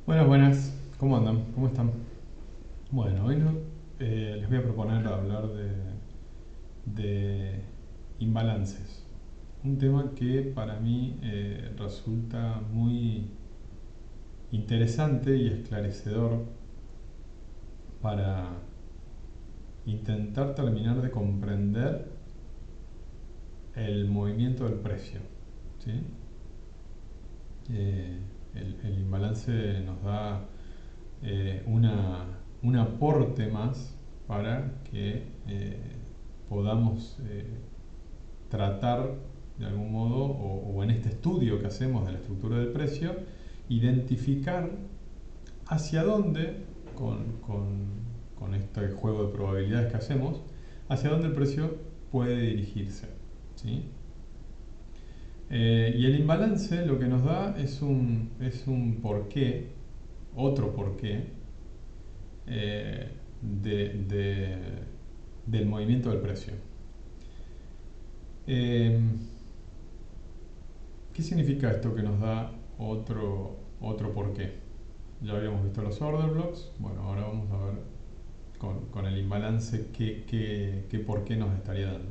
Buenas, buenas. ¿Cómo andan? ¿Cómo están? Bueno, hoy les voy a proponer hablar de imbalances. Un tema que para mí resulta muy interesante y esclarecedor para intentar terminar de comprender el movimiento del precio. ¿Sí? Eh, el imbalance nos da un aporte más para que podamos tratar de algún modo, o en este estudio que hacemos de la estructura del precio, identificar hacia dónde, con este juego de probabilidades que hacemos, hacia dónde el precio puede dirigirse. ¿Sí? Y el imbalance lo que nos da es un porqué, otro porqué, eh, de, de- del movimiento del precio. Eh, ¿Qué significa esto que nos da otro porqué? Ya habíamos visto los order blocks, bueno, ahora vamos a ver con el imbalance qué porqué nos estaría dando.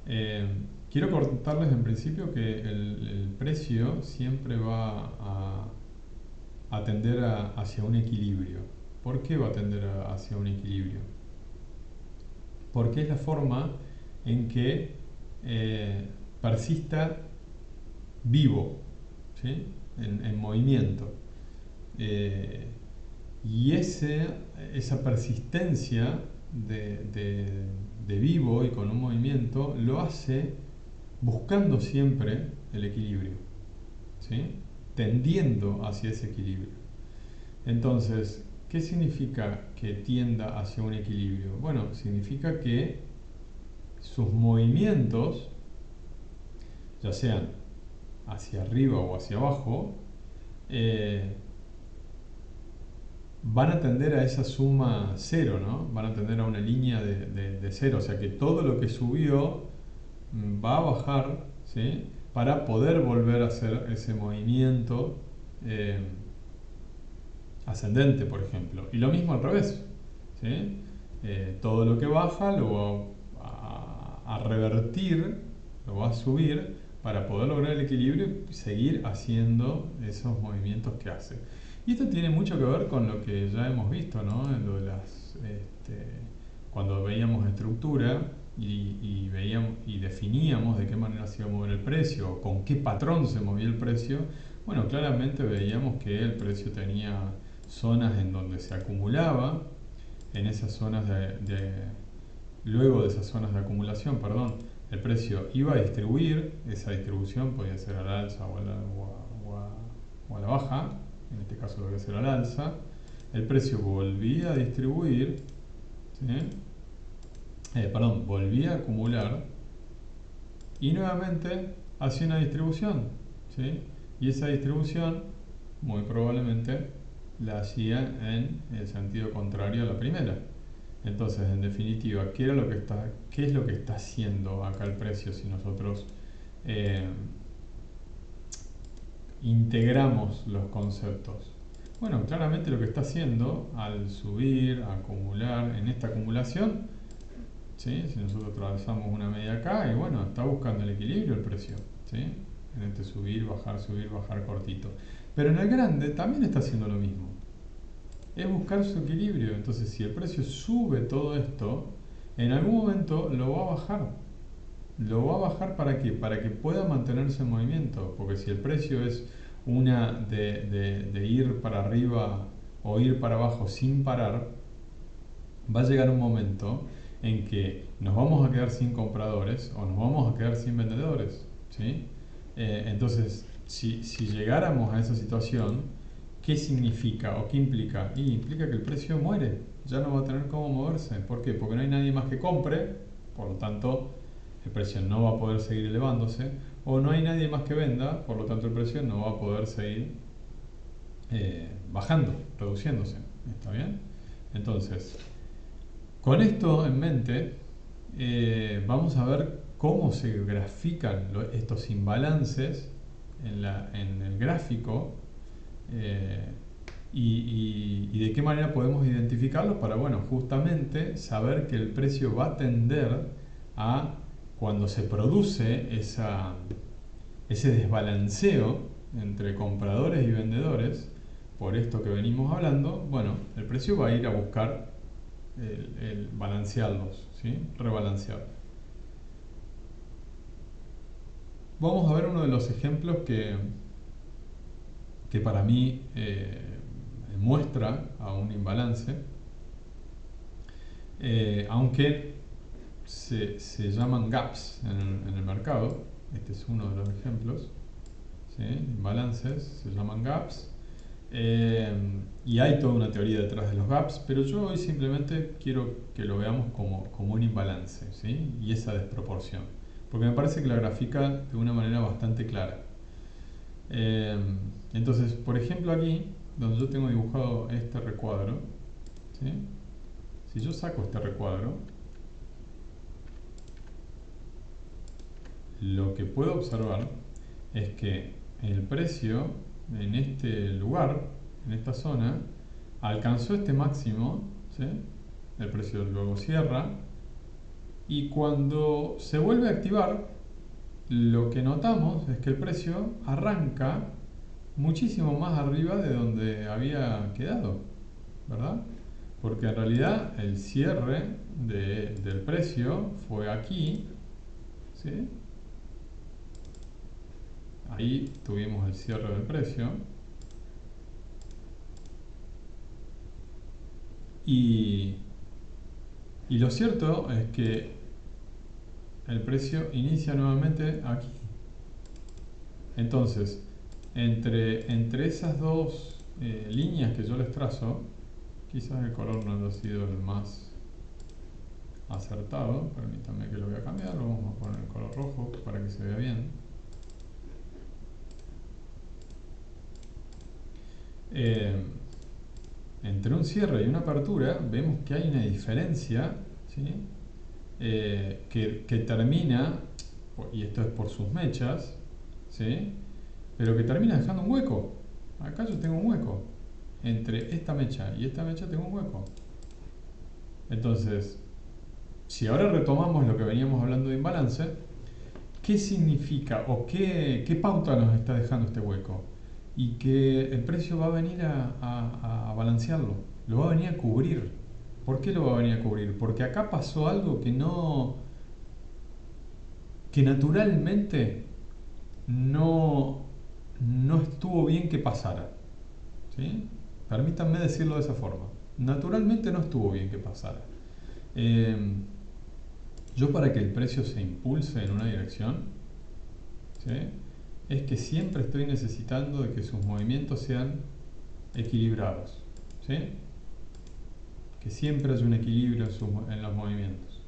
Eh, Quiero contarles en principio que el precio siempre va a tender hacia un equilibrio. ¿Por qué va a tender hacia un equilibrio? Porque es la forma en que eh, persista vivo, ¿sí? En movimiento. Eh, y esa persistencia de vivo y con un movimiento lo hace buscando siempre el equilibrio, ¿sí? Tendiendo hacia ese equilibrio. Entonces, ¿qué significa que tienda hacia un equilibrio? Bueno, significa que sus movimientos, ya sean hacia arriba o hacia abajo, eh, van a tender a esa suma cero, ¿no? Van a tender a una línea de cero, o sea que todo lo que subió va a bajar, ¿sí? Para poder volver a hacer ese movimiento eh, ascendente, por ejemplo. Y lo mismo al revés, ¿sí? Todo lo que baja lo va a revertir, lo va a subir para poder lograr el equilibrio y seguir haciendo esos movimientos que hace. Y esto tiene mucho que ver con lo que ya hemos visto, ¿no? En lo de cuando veíamos estructura y veíamos y definíamos de qué manera se iba a mover el precio, o con qué patrón se movía el precio. Bueno, claramente veíamos que el precio tenía zonas en donde se acumulaba, en esas zonas luego de esas zonas de acumulación, perdón, el precio iba a distribuir, esa distribución podía ser al alza o a la baja, en este caso lo que ser al alza, el precio volvía a distribuir, ¿sí? Perdón, volvía a acumular y nuevamente hacía una distribución, ¿sí? Y esa distribución muy probablemente la hacía en el sentido contrario a la primera. Entonces, en definitiva, ¿qué es lo que está haciendo acá el precio si nosotros eh, integramos los conceptos? Bueno, claramente lo que está haciendo al subir, acumular, en esta acumulación, ¿sí? Si nosotros atravesamos una media acá, y bueno, está buscando el equilibrio el precio, ¿sí? En este subir, bajar cortito. Pero en el grande también está haciendo lo mismo. Es buscar su equilibrio. Entonces, si el precio sube todo esto, en algún momento lo va a bajar. ¿Lo va a bajar para qué? Para que pueda mantenerse en movimiento. Porque si el precio es una de ir para arriba o ir para abajo sin parar, va a llegar un momento en que nos vamos a quedar sin compradores o nos vamos a quedar sin vendedores, ¿sí? Entonces, si llegáramos a esa situación, ¿qué significa o qué implica? Y implica que el precio muere, ya no va a tener cómo moverse. ¿Por qué? Porque no hay nadie más que compre, por lo tanto el precio no va a poder seguir elevándose, o no hay nadie más que venda, por lo tanto el precio no va a poder seguir bajando, reduciéndose. ¿Está bien? Entonces, con esto en mente, vamos a ver cómo se grafican estos imbalances en el gráfico Y de qué manera podemos identificarlos para, bueno, justamente saber que el precio va a tender a, cuando se produce ese desbalanceo entre compradores y vendedores, por esto que venimos hablando, bueno, el precio va a ir a buscar el balancearlos, ¿sí? Rebalancear. Vamos a ver uno de los ejemplos que para mí muestra a un imbalance, aunque se llaman gaps en el mercado. Este es uno de los ejemplos, ¿sí? Imbalances se llaman gaps. Y hay toda una teoría detrás de los gaps, pero yo hoy simplemente quiero que lo veamos como un imbalance, ¿sí? Y esa desproporción, porque me parece que la grafica de una manera bastante clara. Entonces, por ejemplo, aquí, donde yo tengo dibujado este recuadro, ¿sí? Si yo saco este recuadro, lo que puedo observar es que el precio en este lugar, en esta zona, alcanzó este máximo, ¿sí? El precio luego cierra, y cuando se vuelve a activar, lo que notamos es que el precio arranca muchísimo más arriba de donde había quedado, ¿verdad? Porque en realidad el cierre del precio fue aquí, ¿sí? Ahí tuvimos el cierre del precio y, y lo cierto es que el precio inicia nuevamente aquí. Entonces, entre esas dos líneas que yo les trazo, quizás el color no haya sido el más acertado. Permítanme que lo voy a cambiar, lo vamos a poner en color rojo para que se vea bien. Entre un cierre y una apertura vemos que hay una diferencia, ¿sí? Que termina, y esto es por sus mechas, ¿sí? Pero que termina dejando un hueco. Acá yo tengo un hueco. Entre esta mecha y esta mecha tengo un hueco. Entonces, si ahora retomamos lo que veníamos hablando de imbalance, ¿qué significa o qué pauta nos está dejando este hueco? Y que el precio va a venir a balancearlo, lo va a venir a cubrir. ¿Por qué lo va a venir a cubrir? Porque acá pasó algo que naturalmente no, no estuvo bien que pasara, ¿sí? Permítanme decirlo de esa forma. Naturalmente no estuvo bien que pasara. Eh, yo para que el precio se impulse en una dirección, ¿sí? Es que siempre estoy necesitando de que sus movimientos sean equilibrados, ¿sí? Que siempre haya un equilibrio en los movimientos.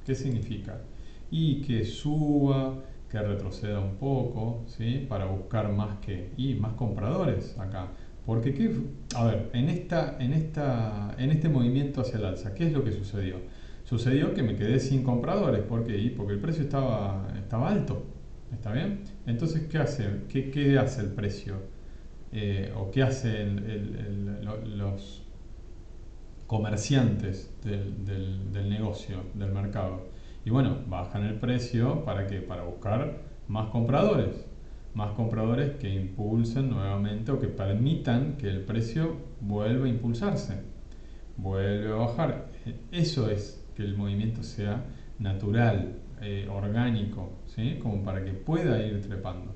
¿Qué significa? Y que suba, que retroceda un poco, ¿sí? Para buscar más compradores acá. Porque, a ver, en este movimiento hacia el alza, ¿qué es lo que sucedió? Sucedió que me quedé sin compradores. ¿Por qué? Porque el precio estaba alto. ¿Está bien? Entonces, ¿qué hace? ¿Qué hace el precio? ¿O qué hacen los comerciantes del negocio, del mercado? Y bueno, bajan el precio ¿para qué? Para buscar más compradores que impulsen nuevamente o que permitan que el precio vuelva a impulsarse, vuelve a bajar. Eso es que el movimiento sea natural, orgánico, ¿sí? Como para que pueda ir trepando.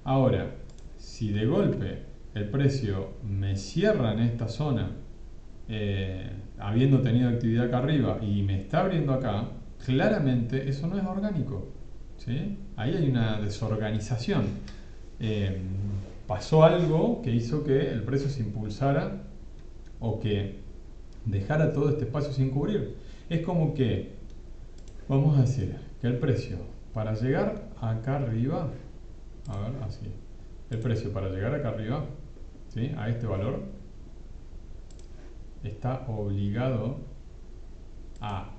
Ahora, si de golpe el precio me cierra en esta zona, habiendo tenido actividad acá arriba y me está abriendo acá, claramente eso no es orgánico, ¿sí? Ahí hay una desorganización. Eh, Pasó algo que hizo que el precio se impulsara o que dejara todo este espacio sin cubrir. Es como que, vamos a decir, que el precio para llegar acá arriba, a ver, así, el precio para llegar acá arriba, ¿sí? A este valor, está obligado a,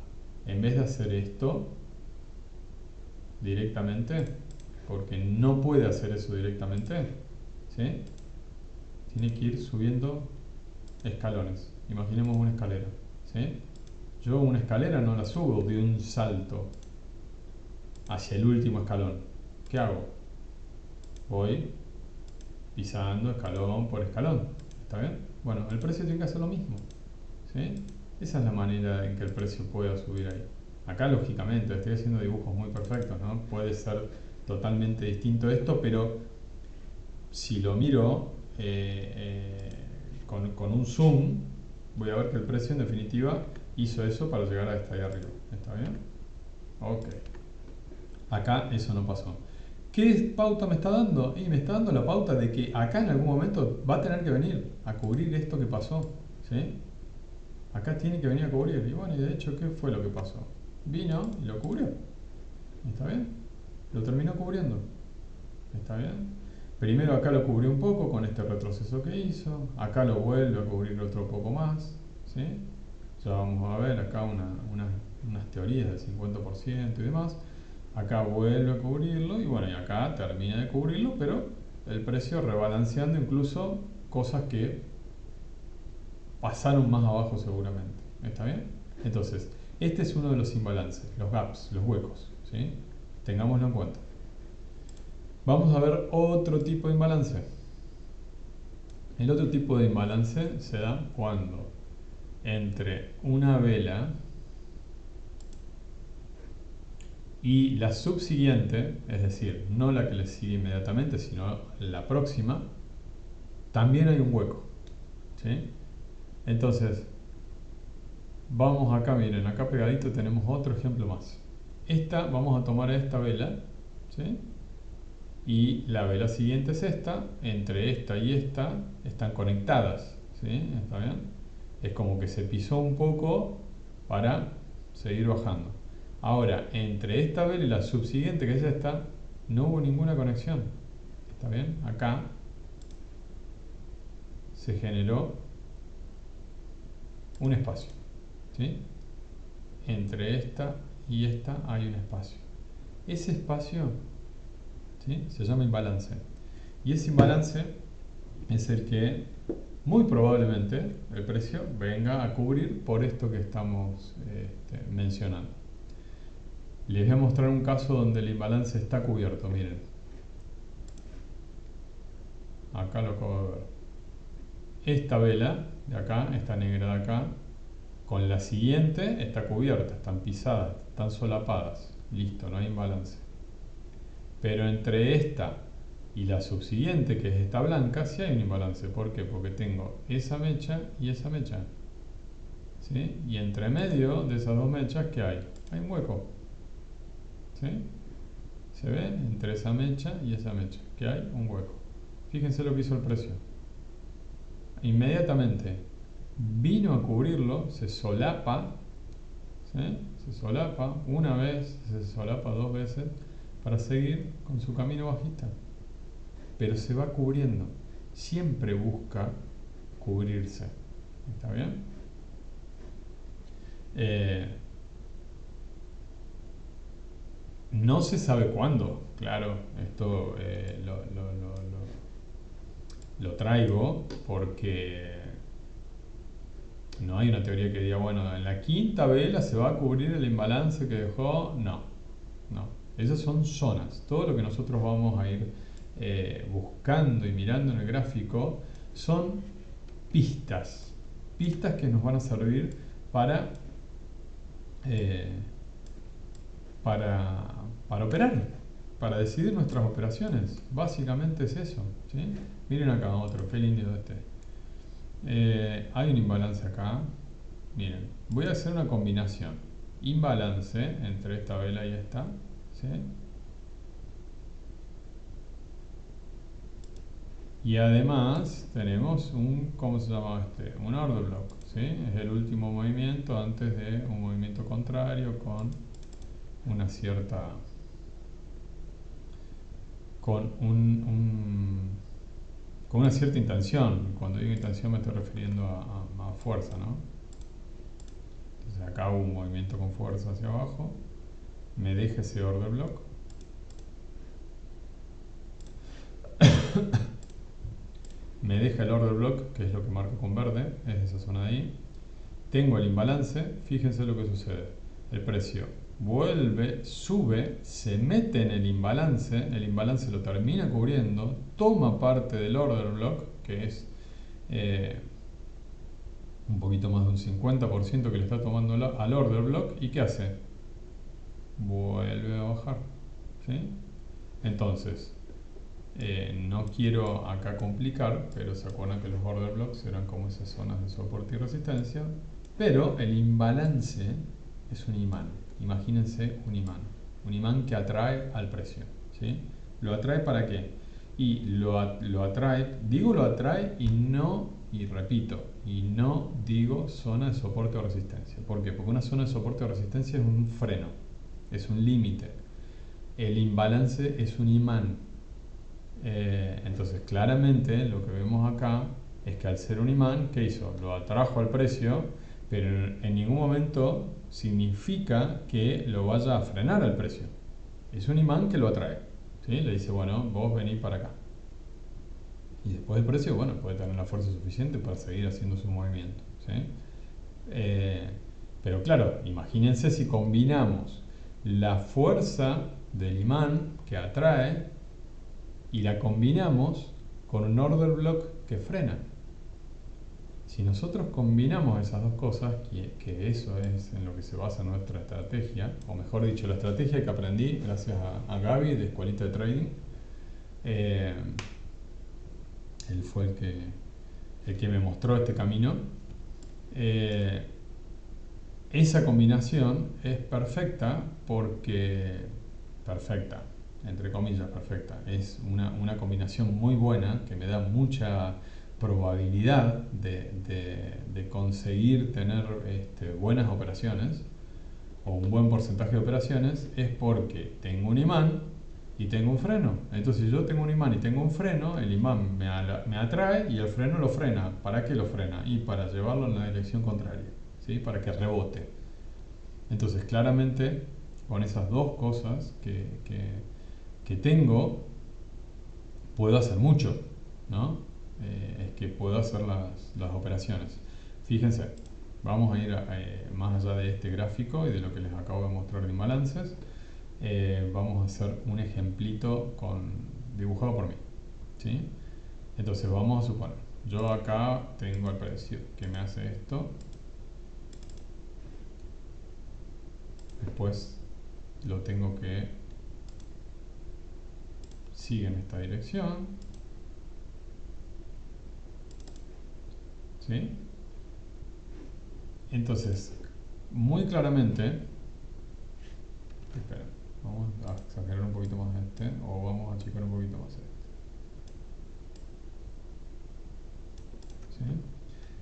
en vez de hacer esto directamente, porque no puede hacer eso directamente, ¿sí? tiene que ir subiendo escalones. Imaginemos una escalera, ¿sí? Yo una escalera no la subo de un salto hacia el último escalón. ¿Qué hago? Voy pisando escalón por escalón. ¿Está bien? Bueno, el precio tiene que hacer lo mismo, ¿sí? Esa es la manera en que el precio pueda subir ahí. Acá, lógicamente, estoy haciendo dibujos muy perfectos, ¿no? Puede ser totalmente distinto esto, pero si lo miro con un zoom, voy a ver que el precio en definitiva hizo eso para llegar a esta de arriba. ¿Está bien? Ok. Acá eso no pasó. ¿Qué pauta me está dando? Y me está dando la pauta de que acá en algún momento va a tener que venir a cubrir esto que pasó. ¿Sí? Acá tiene que venir a cubrir. Y bueno, y de hecho, ¿qué fue lo que pasó? Vino y lo cubrió. ¿Está bien? Lo terminó cubriendo. ¿Está bien? Primero acá lo cubrió un poco con este retroceso que hizo. Acá lo vuelve a cubrir otro poco más. ¿Sí? Ya vamos a ver acá unas teorías del 50% y demás. Acá vuelve a cubrirlo y bueno, y acá termina de cubrirlo, pero el precio rebalanceando incluso cosas que pasaron más abajo seguramente. ¿Está bien? Entonces, este es uno de los imbalances, los gaps, los huecos. ¿Sí? Tengámoslo en cuenta. Vamos a ver otro tipo de imbalance. El otro tipo de imbalance se da cuando entre una vela y la subsiguiente, es decir, no la que le sigue inmediatamente, sino la próxima, también hay un hueco. ¿Sí? Entonces, vamos acá, miren, acá pegadito tenemos otro ejemplo más. Vamos a tomar esta vela, ¿sí? Y la vela siguiente es esta, entre esta y esta están conectadas, ¿sí? ¿Está bien? Es como que se pisó un poco para seguir bajando. Ahora, entre esta vela y la subsiguiente, que es esta, no hubo ninguna conexión. ¿Está bien? Acá se generó un espacio, ¿sí? Entre esta y esta hay un espacio. Ese espacio, ¿sí?, se llama imbalance. Y ese imbalance es el que muy probablemente el precio venga a cubrir por esto que estamos mencionando. Les voy a mostrar un caso donde el imbalance está cubierto. Miren, acá lo acabo de ver. Esta vela de acá, esta negra de acá, con la siguiente está cubierta, están pisadas, están solapadas. Listo, no hay imbalance. Pero entre esta y la subsiguiente, que es esta blanca, sí hay un imbalance. ¿Por qué? Porque tengo esa mecha y esa mecha. ¿Sí? Y entre medio de esas dos mechas, ¿qué hay? Hay un hueco. ¿Sí? ¿Se ve? Entre esa mecha y esa mecha, que hay un hueco. Fíjense lo que hizo el precio. Inmediatamente vino a cubrirlo, se solapa, ¿sí?, se solapa una vez, se solapa dos veces, para seguir con su camino bajista. Pero se va cubriendo. Siempre busca cubrirse. ¿Está bien? No se sabe cuándo, claro, esto lo traigo porque no hay una teoría que diga, bueno, en la quinta vela se va a cubrir el imbalance que dejó. No, no. Esas son zonas. Todo lo que nosotros vamos a ir buscando y mirando en el gráfico son pistas. Pistas que nos van a servir para, eh, para operar, para decidir nuestras operaciones. Básicamente es eso. ¿Sí? Miren acá otro, qué lindo este. Hay un imbalance acá. Miren, voy a hacer una combinación. Imbalance entre esta vela y esta. ¿Sí? Y además tenemos un, ¿cómo se llama este? Un order block. ¿Sí? Es el último movimiento antes de un movimiento contrario con una cierta... con con una cierta intención. Cuando digo intención me estoy refiriendo a fuerza, ¿no? Entonces acá hubo un movimiento con fuerza hacia abajo, me deja ese order block, me deja el order block, que es lo que marco con verde, es esa zona de ahí. Tengo el imbalance, fíjense lo que sucede. El precio vuelve, sube, se mete en el imbalance lo termina cubriendo, toma parte del order block, que es un poquito más de un 50% que le está tomando al order block, ¿y qué hace? Vuelve a bajar, ¿sí? Entonces, no quiero acá complicar, pero se acuerdan que los order blocks eran como esas zonas de soporte y resistencia, pero el imbalance es un imán. Imagínense un imán que atrae al precio, ¿sí? ¿Lo atrae para qué? Y lo atrae, digo lo atrae y no, y repito, y no digo zona de soporte o resistencia. ¿Por qué? Porque una zona de soporte o resistencia es un freno, es un límite. El imbalance es un imán. Entonces, claramente lo que vemos acá es que al ser un imán, ¿qué hizo? Lo atrajo al precio, pero en ningún momento significa que lo vaya a frenar al precio. Es un imán que lo atrae, ¿sí? Le dice, bueno, vos venís para acá. Y después el precio, bueno, puede tener la fuerza suficiente para seguir haciendo su movimiento, ¿sí? Eh, pero claro, imagínense si combinamos la fuerza del imán que atrae y la combinamos con un order block que frena. Si nosotros combinamos esas dos cosas, que eso es en lo que se basa nuestra estrategia, o mejor dicho, la estrategia que aprendí gracias a Gaby de Escuelita de Trading, él fue el que me mostró este camino. Esa combinación es perfecta porque, perfecta, entre comillas perfecta, es una combinación muy buena que me da mucha probabilidad de conseguir tener buenas operaciones o un buen porcentaje de operaciones, es porque tengo un imán y tengo un freno. Entonces, si yo tengo un imán y tengo un freno, el imán me atrae y el freno lo frena. ¿Para qué lo frena? Y para llevarlo en la dirección contraria, ¿sí? Para que rebote. Entonces, claramente, con esas dos cosas que tengo, puedo hacer mucho, ¿no? Es que puedo hacer las operaciones. Fíjense, vamos a ir más allá de este gráfico y de lo que les acabo de mostrar de imbalances. Vamos a hacer un ejemplito dibujado por mí, ¿sí? Entonces vamos a suponer, yo acá tengo el precio que me hace esto, después lo tengo que sigue en esta dirección, ¿sí? Entonces, muy claramente, espera, vamos a exagerar un poquito más este, o vamos a achicar un poquito más este, ¿sí?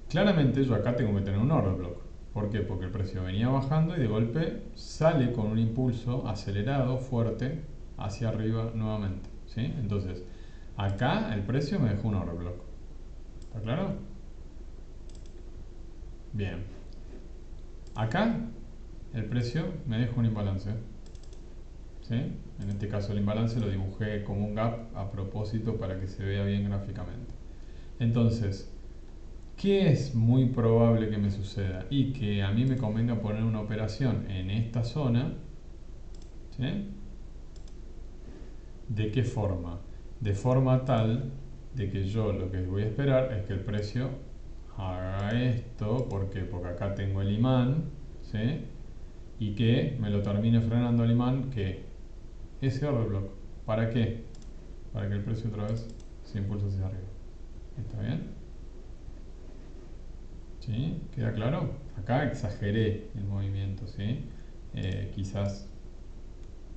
Claramente yo acá tengo que tener un order block. ¿Por qué? Porque el precio venía bajando y de golpe sale con un impulso acelerado, fuerte, hacia arriba nuevamente, ¿sí? Entonces, acá el precio me dejó un order block. ¿Está claro? Bien. Acá el precio me deja un imbalance, ¿sí? En este caso el imbalance lo dibujé como un gap a propósito para que se vea bien gráficamente. Entonces, ¿qué es muy probable que me suceda? Y que a mí me convenga poner una operación en esta zona, ¿sí? ¿De qué forma? De forma tal de que yo lo que voy a esperar es que el precio haga esto, ¿por qué? Porque acá tengo el imán, ¿sí? Y que me lo termine frenando el imán, que ese order block. ¿Para qué? Para que el precio otra vez se impulse hacia arriba. ¿Está bien? ¿Sí? ¿Queda claro? Acá exageré el movimiento, ¿sí? Quizás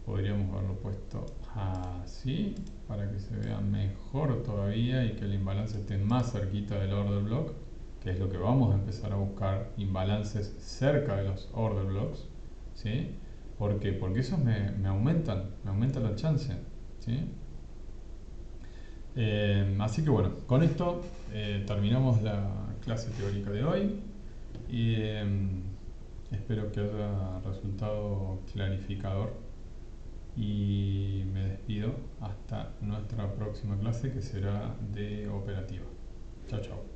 podríamos haberlo puesto así para que se vea mejor todavía y que el imbalance esté más cerquita del order block, que es lo que vamos a empezar a buscar, imbalances cerca de los order blocks, ¿sí? ¿Por qué? Porque esos me aumentan la chance, ¿sí? Así que bueno, con esto terminamos la clase teórica de hoy y espero que haya resultado clarificador y me despido hasta nuestra próxima clase que será de operativa. Chao, chao.